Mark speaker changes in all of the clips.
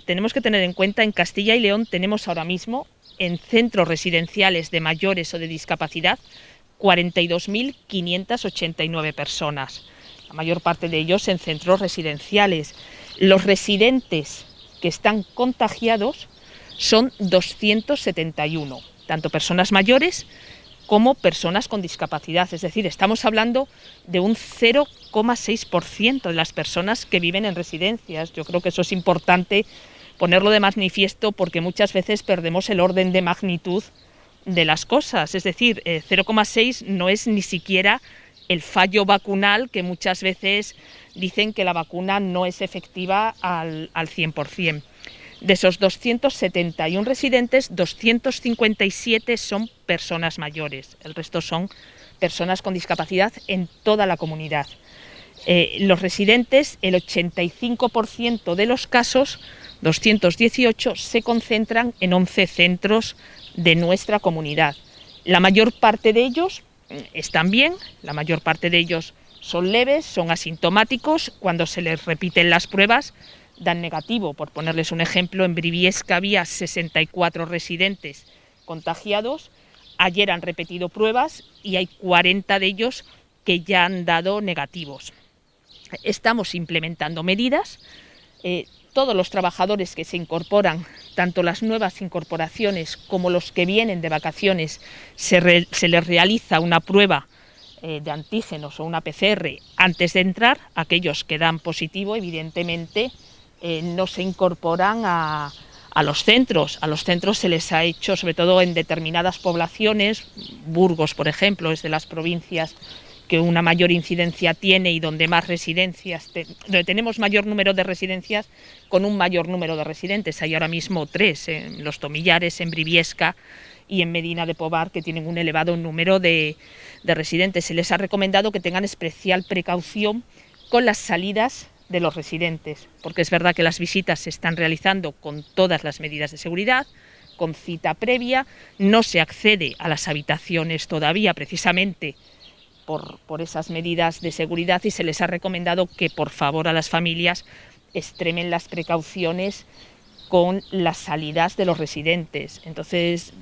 Speaker 1: Tenemos que tener en cuenta, en Castilla y León tenemos ahora mismo en centros residenciales de mayores o de discapacidad 42.589 personas, la mayor parte de ellos en centros residenciales. Los residentes que están contagiados son 271, tanto personas mayores como personas con discapacidad, es decir, estamos hablando de un 0,6% de las personas que viven en residencias. Yo creo que eso es importante ponerlo de manifiesto porque muchas veces perdemos el orden de magnitud de las cosas, es decir, 0,6 no es ni siquiera el fallo vacunal, que muchas veces dicen que la vacuna no es efectiva al 100%. De esos 271 residentes, 257 son personas mayores, el resto son personas con discapacidad en toda la comunidad. Los residentes, el 85% de los casos, 218, se concentran en 11 centros de nuestra comunidad. La mayor parte de ellos están bien, la mayor parte de ellos son leves, son asintomáticos. Cuando se les repiten las pruebas dan negativo. Por ponerles un ejemplo, en Briviesca había 64 residentes contagiados, ayer han repetido pruebas y hay 40 de ellos que ya han dado negativos. Estamos implementando medidas, todos los trabajadores que se incorporan, tanto las nuevas incorporaciones como los que vienen de vacaciones, se les realiza una prueba de antígenos o una PCR antes de entrar. Aquellos que dan positivo, evidentemente, no se incorporan a los centros. A los centros se les ha hecho, sobre todo en determinadas poblaciones, Burgos, por ejemplo, es de las provincias que una mayor incidencia tiene y donde más residencias, donde tenemos mayor número de residencias con un mayor número de residentes. Hay ahora mismo 3, en Los Tomillares, en Briviesca y en Medina de Pobar, que tienen un elevado número de residentes. Se les ha recomendado que tengan especial precaución con las salidas de los residentes, porque es verdad que las visitas se están realizando con todas las medidas de seguridad, con cita previa, no se accede a las habitaciones todavía precisamente por esas medidas de seguridad, y se les ha recomendado que por favor a las familias extremen las precauciones con las salidas de los residentes. Entonces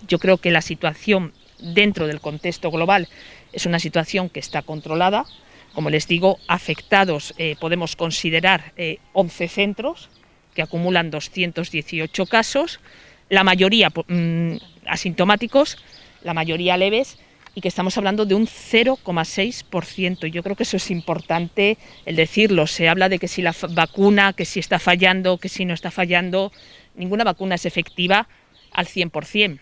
Speaker 1: yo creo que la situación dentro del contexto global es una situación que está controlada. Como les digo, afectados podemos considerar 11 centros que acumulan 218 casos, la mayoría asintomáticos, la mayoría leves, y que estamos hablando de un 0,6%. Yo creo que eso es importante el decirlo. Se habla de que si la vacuna, que si está fallando, que si no está fallando. Ninguna vacuna es efectiva al 100%.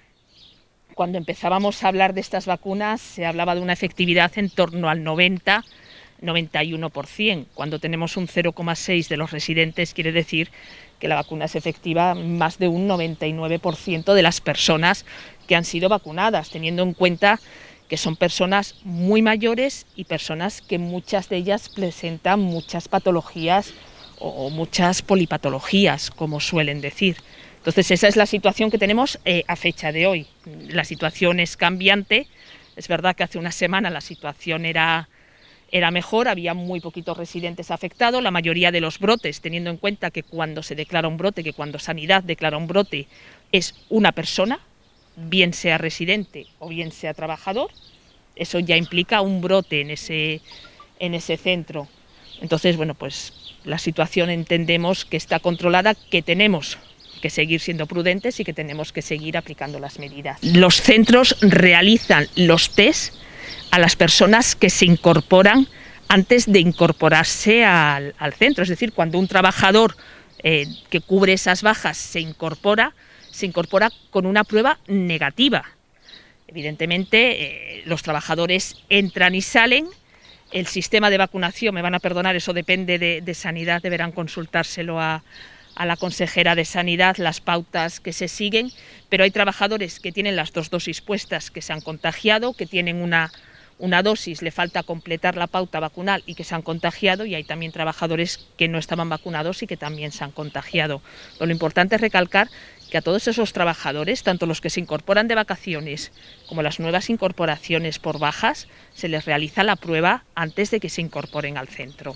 Speaker 1: Cuando empezábamos a hablar de estas vacunas se hablaba de una efectividad en torno al 91%. Cuando tenemos un 0,6 de los residentes, quiere decir que la vacuna es efectiva más de un 99% de las personas que han sido vacunadas, teniendo en cuenta que son personas muy mayores y personas que muchas de ellas presentan muchas patologías o muchas polipatologías, como suelen decir. Entonces esa es la situación que tenemos a fecha de hoy. La situación es cambiante. Es verdad que hace una semana la situación era mejor, había muy poquitos residentes afectados. La mayoría de los brotes, teniendo en cuenta que cuando se declara un brote, que cuando Sanidad declara un brote es una persona, bien sea residente o bien sea trabajador, eso ya implica un brote en ese centro. Entonces, bueno, pues la situación entendemos que está controlada, que tenemos que seguir siendo prudentes y que tenemos que seguir aplicando las medidas. Los centros realizan los test a las personas que se incorporan antes de incorporarse al centro. Es decir, cuando un trabajador que cubre esas bajas se incorpora con una prueba negativa. Evidentemente, los trabajadores entran y salen. El sistema de vacunación, me van a perdonar, eso depende de Sanidad, deberán consultárselo a la consejera de Sanidad, las pautas que se siguen, pero hay trabajadores que tienen las 2 dosis puestas que se han contagiado, que tienen una dosis, le falta completar la pauta vacunal y que se han contagiado, y hay también trabajadores que no estaban vacunados y que también se han contagiado. Pero lo importante es recalcar que a todos esos trabajadores, tanto los que se incorporan de vacaciones como las nuevas incorporaciones por bajas, se les realiza la prueba antes de que se incorporen al centro.